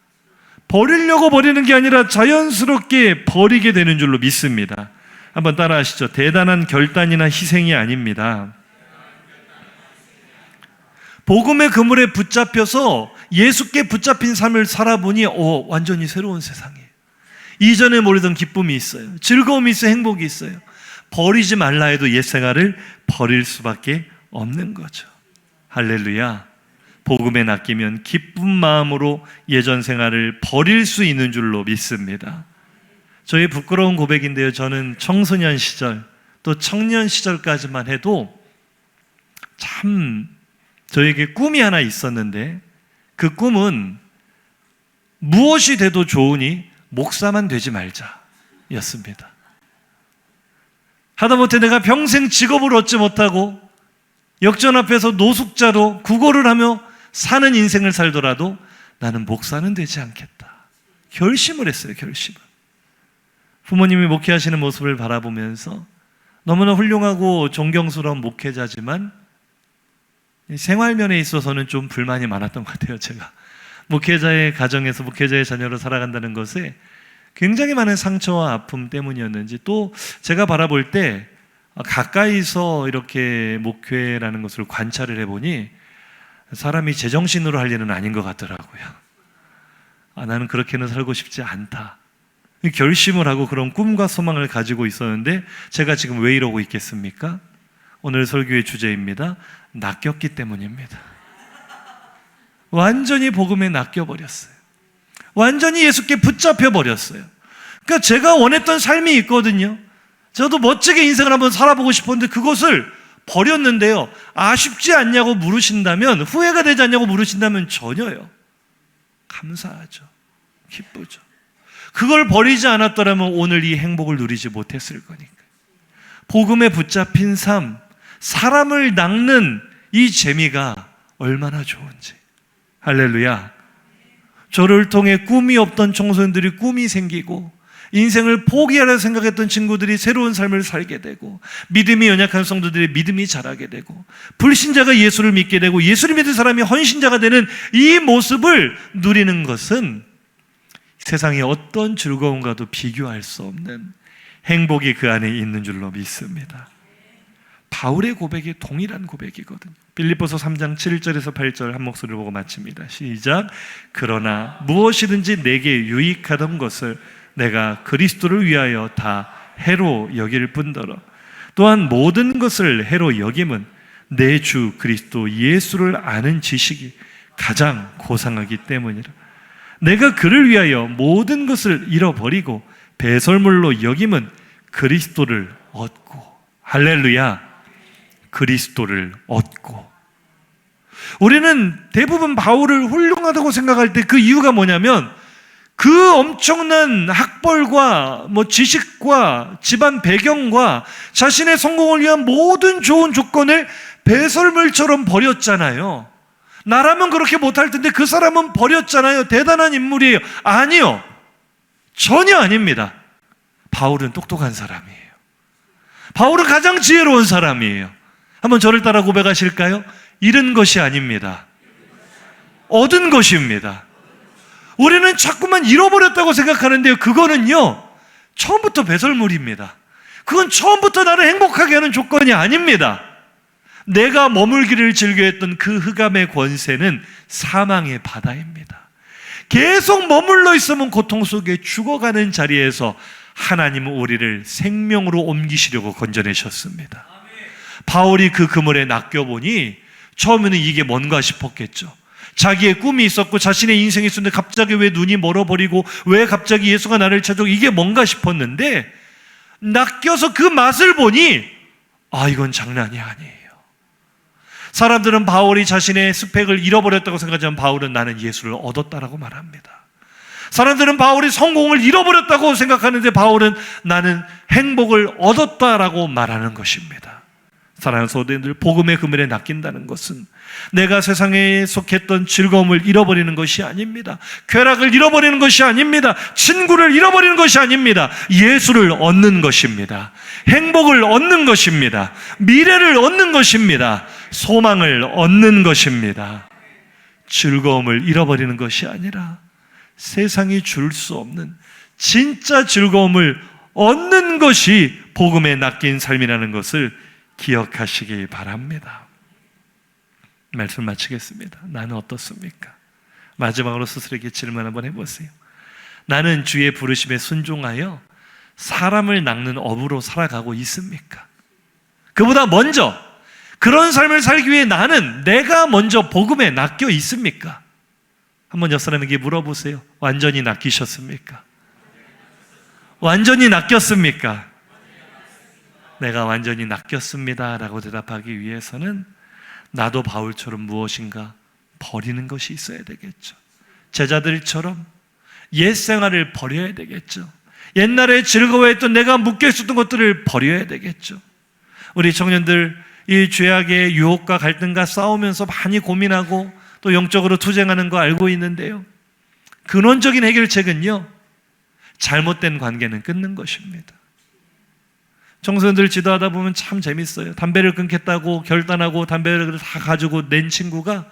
[SPEAKER 1] 버리려고 버리는 게 아니라 자연스럽게 버리게 되는 줄로 믿습니다. 한번 따라 하시죠. 대단한 결단이나 희생이 아닙니다. 복음의 그물에 붙잡혀서 예수께 붙잡힌 삶을 살아보니 완전히 새로운 세상이에요. 이전에 모르던 기쁨이 있어요. 즐거움이 있어요. 행복이 있어요. 버리지 말라 해도 옛 생활을 버릴 수밖에 없는 거죠. 할렐루야. 복음에 낚이면 기쁜 마음으로 예전 생활을 버릴 수 있는 줄로 믿습니다. 저의 부끄러운 고백인데요, 저는 청소년 시절 또 청년 시절까지만 해도 참 저에게 꿈이 하나 있었는데, 그 꿈은 무엇이 돼도 좋으니 목사만 되지 말자 였습니다. 하다못해 내가 평생 직업을 얻지 못하고 역전 앞에서 노숙자로 구걸을 하며 사는 인생을 살더라도 나는 목사는 되지 않겠다. 결심을 했어요. 결심을. 부모님이 목회하시는 모습을 바라보면서 너무나 훌륭하고 존경스러운 목회자지만 생활면에 있어서는 좀 불만이 많았던 것 같아요. 제가 목회자의 가정에서 목회자의 자녀로 살아간다는 것에 굉장히 많은 상처와 아픔 때문이었는지, 또 제가 바라볼 때 가까이서 이렇게 목회라는 것을 관찰을 해보니 사람이 제정신으로 할 일은 아닌 것 같더라고요. 나는 그렇게는 살고 싶지 않다. 결심을 하고 그런 꿈과 소망을 가지고 있었는데 제가 지금 왜 이러고 있겠습니까? 오늘 설교의 주제입니다. 낚였기 때문입니다. 완전히 복음에 낚여버렸어요. 완전히 예수께 붙잡혀버렸어요. 그러니까 제가 원했던 삶이 있거든요. 저도 멋지게 인생을 한번 살아보고 싶었는데 그것을 버렸는데요, 아쉽지 않냐고 물으신다면, 후회가 되지 않냐고 물으신다면 전혀요. 감사하죠. 기쁘죠. 그걸 버리지 않았더라면 오늘 이 행복을 누리지 못했을 거니까. 복음에 붙잡힌 삶, 사람을 낚는 이 재미가 얼마나 좋은지. 할렐루야. 저를 통해 꿈이 없던 청소년들이 꿈이 생기고, 인생을 포기하려 생각했던 친구들이 새로운 삶을 살게 되고, 믿음이 연약한 성도들의 믿음이 자라게 되고, 불신자가 예수를 믿게 되고, 예수를 믿은 사람이 헌신자가 되는 이 모습을 누리는 것은 세상의 어떤 즐거움과도 비교할 수 없는 행복이 그 안에 있는 줄로 믿습니다. 바울의 고백이 동일한 고백이거든요. 빌립보서 3장 7절에서 8절 한 목소리를 보고 마칩니다. 시작. 그러나 무엇이든지 내게 유익하던 것을 내가 그리스도를 위하여 다 해로 여길 뿐더러 또한 모든 것을 해로 여김은 내 주 그리스도 예수를 아는 지식이 가장 고상하기 때문이라. 내가 그를 위하여 모든 것을 잃어버리고 배설물로 여김은 그리스도를 얻고, 할렐루야, 그리스도를 얻고. 우리는 대부분 바울을 훌륭하다고 생각할 때 그 이유가 뭐냐면 그 엄청난 학벌과 지식과 집안 배경과 자신의 성공을 위한 모든 좋은 조건을 배설물처럼 버렸잖아요. 나라면 그렇게 못할 텐데 그 사람은 버렸잖아요. 대단한 인물이에요. 아니요, 전혀 아닙니다. 바울은 똑똑한 사람이에요. 바울은 가장 지혜로운 사람이에요. 한번 저를 따라 고백하실까요? 잃은 것이 아닙니다. 얻은 것입니다. 우리는 자꾸만 잃어버렸다고 생각하는데요, 그거는요 처음부터 배설물입니다. 그건 처음부터 나를 행복하게 하는 조건이 아닙니다. 내가 머물기를 즐겨했던 그 흑암의 권세는 사망의 바다입니다. 계속 머물러 있으면 고통 속에 죽어가는 자리에서 하나님은 우리를 생명으로 옮기시려고 건져내셨습니다. 바울이 그 그물에 낚여보니 처음에는 이게 뭔가 싶었겠죠. 자기의 꿈이 있었고 자신의 인생이 있었는데 갑자기 왜 눈이 멀어버리고 왜 갑자기 예수가 나를 찾아오고, 이게 뭔가 싶었는데 낚여서 그 맛을 보니 이건 장난이 아니에요. 사람들은 바울이 자신의 스펙을 잃어버렸다고 생각하지만 바울은 나는 예수를 얻었다라고 말합니다. 사람들은 바울이 성공을 잃어버렸다고 생각하는데 바울은 나는 행복을 얻었다라고 말하는 것입니다. 사랑하는 성도님들, 복음의 그물에 낚인다는 것은 내가 세상에 속했던 즐거움을 잃어버리는 것이 아닙니다. 쾌락을 잃어버리는 것이 아닙니다. 친구를 잃어버리는 것이 아닙니다. 예수를 얻는 것입니다. 행복을 얻는 것입니다. 미래를 얻는 것입니다. 소망을 얻는 것입니다. 즐거움을 잃어버리는 것이 아니라 세상이 줄 수 없는 진짜 즐거움을 얻는 것이 복음에 낚인 삶이라는 것을 기억하시기 바랍니다. 말씀 마치겠습니다. 나는 어떻습니까? 마지막으로 스스로에게 질문 한번 해보세요. 나는 주의 부르심에 순종하여 사람을 낚는 업으로 살아가고 있습니까? 그보다 먼저 그런 삶을 살기 위해 내가 먼저 복음에 낚여 있습니까? 한번 옆 사람에게 물어보세요. 완전히 낚이셨습니까? 완전히 낚였습니까? 내가 완전히 낚였습니다 라고 대답하기 위해서는 나도 바울처럼 무엇인가 버리는 것이 있어야 되겠죠. 제자들처럼 옛 생활을 버려야 되겠죠. 옛날에 즐거워했던 내가 묶여있었던 것들을 버려야 되겠죠. 우리 청년들 이 죄악의 유혹과 갈등과 싸우면서 많이 고민하고 또 영적으로 투쟁하는 거 알고 있는데요, 근원적인 해결책은요, 잘못된 관계는 끊는 것입니다. 청소년들 지도하다 보면 참 재밌어요. 담배를 끊겠다고 결단하고 담배를 다 가지고 낸 친구가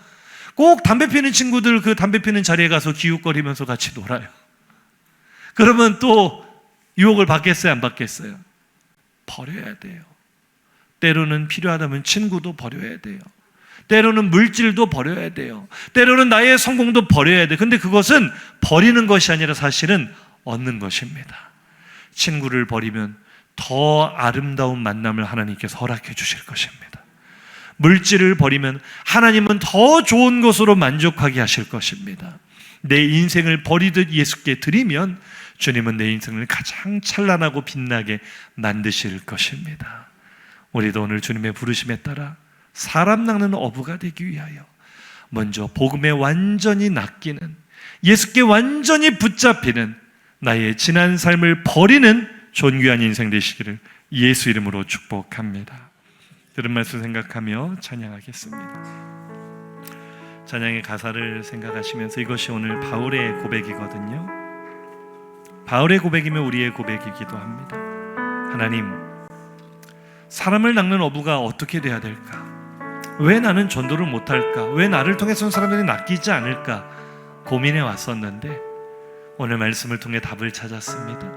[SPEAKER 1] 꼭 담배 피는 친구들 그 담배 피는 자리에 가서 기웃거리면서 같이 놀아요. 그러면 또 유혹을 받겠어요, 안 받겠어요? 버려야 돼요. 때로는 필요하다면 친구도 버려야 돼요. 때로는 물질도 버려야 돼요. 때로는 나의 성공도 버려야 돼요. 근데 그것은 버리는 것이 아니라 사실은 얻는 것입니다. 친구를 버리면 더 아름다운 만남을 하나님께서 허락해 주실 것입니다. 물질을 버리면 하나님은 더 좋은 것으로 만족하게 하실 것입니다. 내 인생을 버리듯 예수께 드리면 주님은 내 인생을 가장 찬란하고 빛나게 만드실 것입니다. 우리도 오늘 주님의 부르심에 따라 사람 낚는 어부가 되기 위하여 먼저 복음에 완전히 낚이는, 예수께 완전히 붙잡히는 나의 지난 삶을 버리는 존귀한 인생 되시기를 예수 이름으로 축복합니다. 들은 말씀 생각하며 찬양하겠습니다. 찬양의 가사를 생각하시면서, 이것이 오늘 바울의 고백이거든요. 바울의 고백이면 우리의 고백이기도 합니다. 하나님, 사람을 낚는 어부가 어떻게 돼야 될까? 왜 나는 전도를 못할까? 왜 나를 통해서는 사람들이 낚이지 않을까? 고민해 왔었는데 오늘 말씀을 통해 답을 찾았습니다.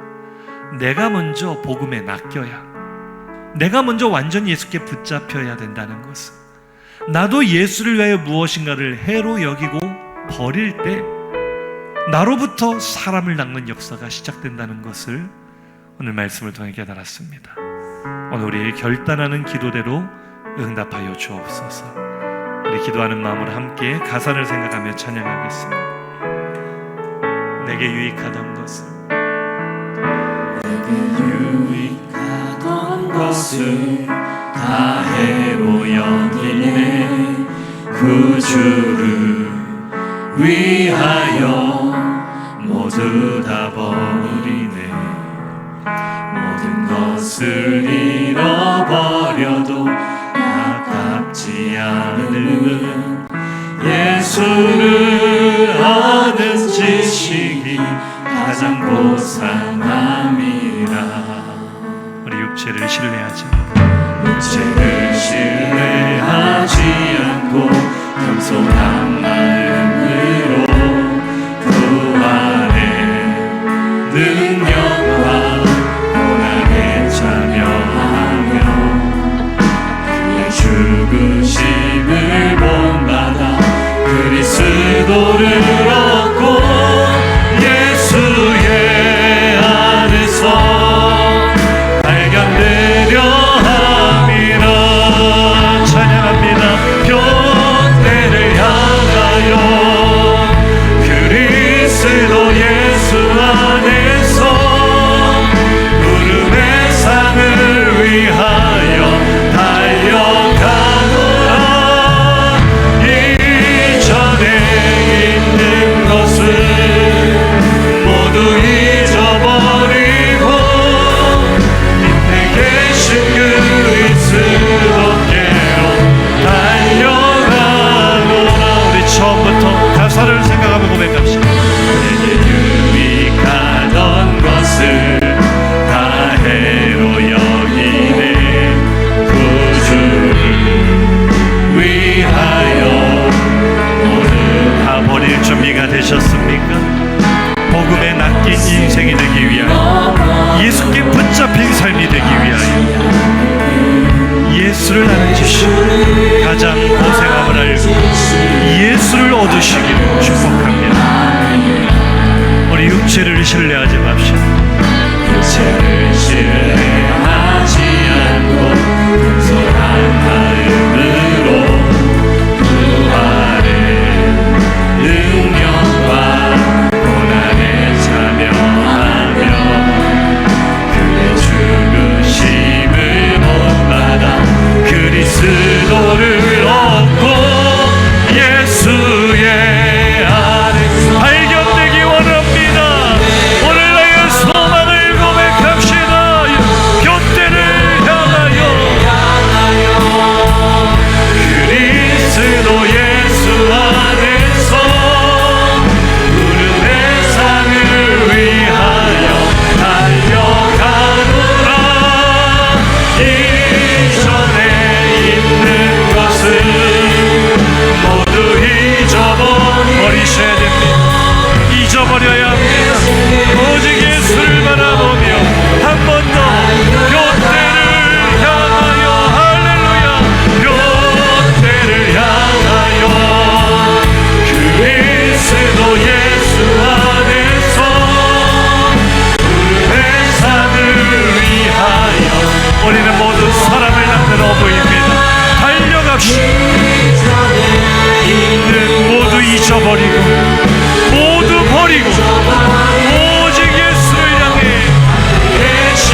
[SPEAKER 1] 내가 먼저 복음에 낚여야, 내가 먼저 완전히 예수께 붙잡혀야 된다는 것은, 나도 예수를 위하여 무엇인가를 해로 여기고 버릴 때 나로부터 사람을 낚는 역사가 시작된다는 것을 오늘 말씀을 통해 깨달았습니다. 오늘 우리의 결단하는 기도대로 응답하여 주옵소서. 우리 기도하는 마음으로 함께 가사를 생각하며 찬양하겠습니다. 내게 유익하던 것을,
[SPEAKER 2] 내게 유익하던 것을 다해로 여기네. 구주를 위하여 모두 다 버리네. 모든 것을 잃어버려도 아깝지 않은 예수를 아는 지식이 가장 고상함이라.
[SPEAKER 1] 우리 육체를 신뢰하지
[SPEAKER 2] 육체를 신뢰하지 않고 겸손한 마음으로 그 안에 능력과 고난에 참여하며 그의 죽으심을 본받아 그리스도를 얻고 예수의 안에서 발견되려 함이라. 찬양합니다. 교대를 향하여 그리스도 예수 안에서 구름의 상을 위하여 달려가노라. 이전에 있는 것을 모두 잊어버리고 밑에 계신 그리스도께로 달려가노라.
[SPEAKER 1] 우리 처음부터 가사를 생각하며 고백합시다.
[SPEAKER 2] 내게 유익하던 것을 다해로 여기네. 구주를 위하여 모두
[SPEAKER 1] 다 버릴 준비가 되셨습니까? 복음에 낚인 인생이 되기 위하여, 예수께 붙잡힌 삶이 되기 위하여, 예수를 아는 지식, 가장 고생함을 알고 예수를 얻으시기를 축복합니다. 우리 육체를 신뢰하지 맙시다.
[SPEAKER 2] 육체를 신뢰하지 않고 겸손한 마음으로 그 안에 능력과 고난에 참여하며 그의 죽으심을 본받아 그리스도를 얻고 예수의 안에서
[SPEAKER 1] 발견되기 원합니다. 오늘 나의 소망을 고백합시다. 교대를 향하여
[SPEAKER 2] 그리스도 예수 안에서 구름의 상을 위하여 달려가노라. 이전에 있는 것을 모두
[SPEAKER 1] 버리셔야 됩니다. 잊어버려야 합니다. 오직 예수를 바라보며 한 번 더 교대를 향하여, 할렐루야,
[SPEAKER 2] 교대를 향하여 그리스도 예수 안에서 구름의 산을 위하여
[SPEAKER 1] 우리는 모두 사람을 낳는 어부입니다. 달려갑시다. 모두 잊어버리고 모두 버리고 오직 예수를 향해
[SPEAKER 2] 계신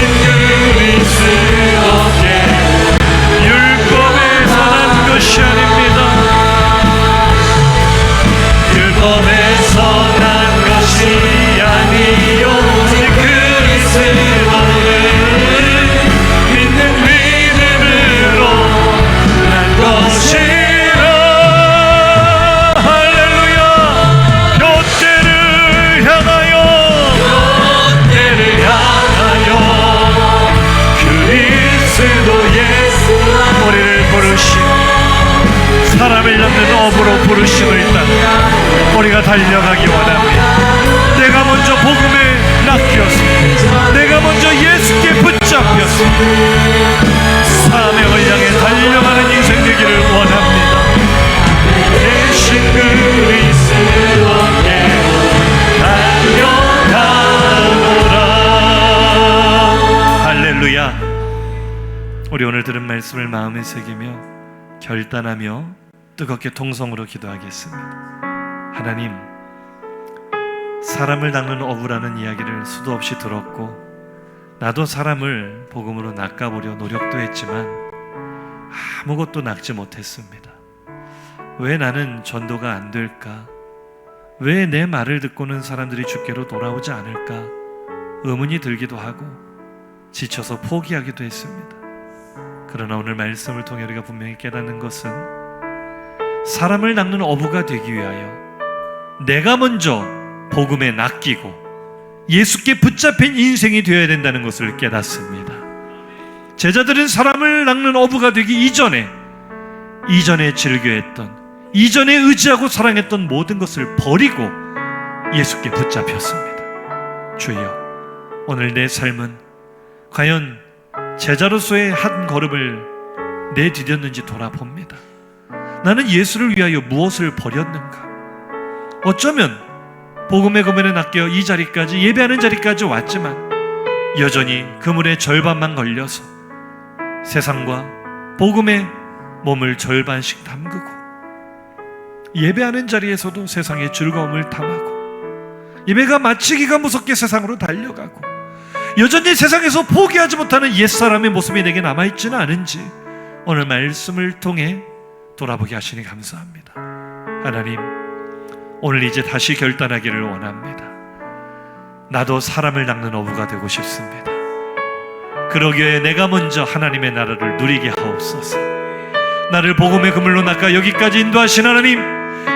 [SPEAKER 2] 그리스도께
[SPEAKER 1] 율법에서 난 것이 아닙니다.
[SPEAKER 2] 율법에서 난 것이 아니요 오직 그리스도를 믿는 믿음으로 난 것이라.
[SPEAKER 1] 할렐루야. 교대를 향하여
[SPEAKER 2] 그리스도 예수
[SPEAKER 1] 우리를 부르신, 사람을 낳는 어부로 부르심을 따라 우리가 달려가기 원합니다. 내가 먼저 복음에 낚여서, 내가 먼저 예수께 붙잡혀서 사명을 향해 달려가는 인생 되기를 원합니다.
[SPEAKER 2] 계신 그리스도께 달려가노라.
[SPEAKER 1] 할렐루야. 오늘 들은 말씀을 마음에 새기며 결단하며 뜨겁게 통성으로 기도하겠습니다. 하나님, 사람을 낚는 어부라는 이야기를 수도 없이 들었고 나도 사람을 복음으로 낚아보려 노력도 했지만 아무것도 낚지 못했습니다. 왜 나는 전도가 안 될까? 왜 내 말을 듣고는 사람들이 주께로 돌아오지 않을까? 의문이 들기도 하고 지쳐서 포기하기도 했습니다. 그러나 오늘 말씀을 통해 우리가 분명히 깨닫는 것은 사람을 낚는 어부가 되기 위하여 내가 먼저 복음에 낚이고 예수께 붙잡힌 인생이 되어야 된다는 것을 깨닫습니다. 제자들은 사람을 낚는 어부가 되기 이전에 즐겨했던, 이전에 의지하고 사랑했던 모든 것을 버리고 예수께 붙잡혔습니다. 주여, 오늘 내 삶은 과연 제자로서의 한 걸음을 내디뎠는지 돌아봅니다. 나는 예수를 위하여 무엇을 버렸는가? 어쩌면 복음의 그물에 낚여 이 자리까지, 예배하는 자리까지 왔지만 여전히 그물의 절반만 걸려서 세상과 복음의 몸을 절반씩 담그고 예배하는 자리에서도 세상의 즐거움을 탐하고 예배가 마치기가 무섭게 세상으로 달려가고 여전히 세상에서 포기하지 못하는 옛사람의 모습이 내게 남아있지는 않은지 오늘 말씀을 통해 돌아보게 하시니 감사합니다. 하나님, 오늘 이제 다시 결단하기를 원합니다. 나도 사람을 낚는 어부가 되고 싶습니다. 그러기에 내가 먼저 하나님의 나라를 누리게 하옵소서. 나를 복음의 그물로 낚아 여기까지 인도하신 하나님,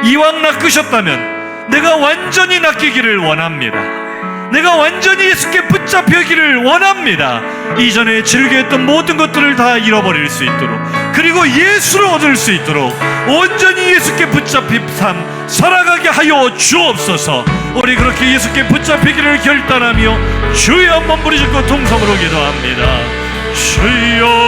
[SPEAKER 1] 이왕 낚으셨다면 내가 완전히 낚이기를 원합니다. 내가 완전히 예수께 붙잡히기를 원합니다. 이전에 즐겨했던 모든 것들을 다 잃어버릴 수 있도록, 그리고 예수를 얻을 수 있도록 온전히 예수께 붙잡힌 삶 살아가게 하여 주옵소서. 우리 그렇게 예수께 붙잡히기를 결단하며 주여 한번 부르짖고 통성으로 기도합니다. 주여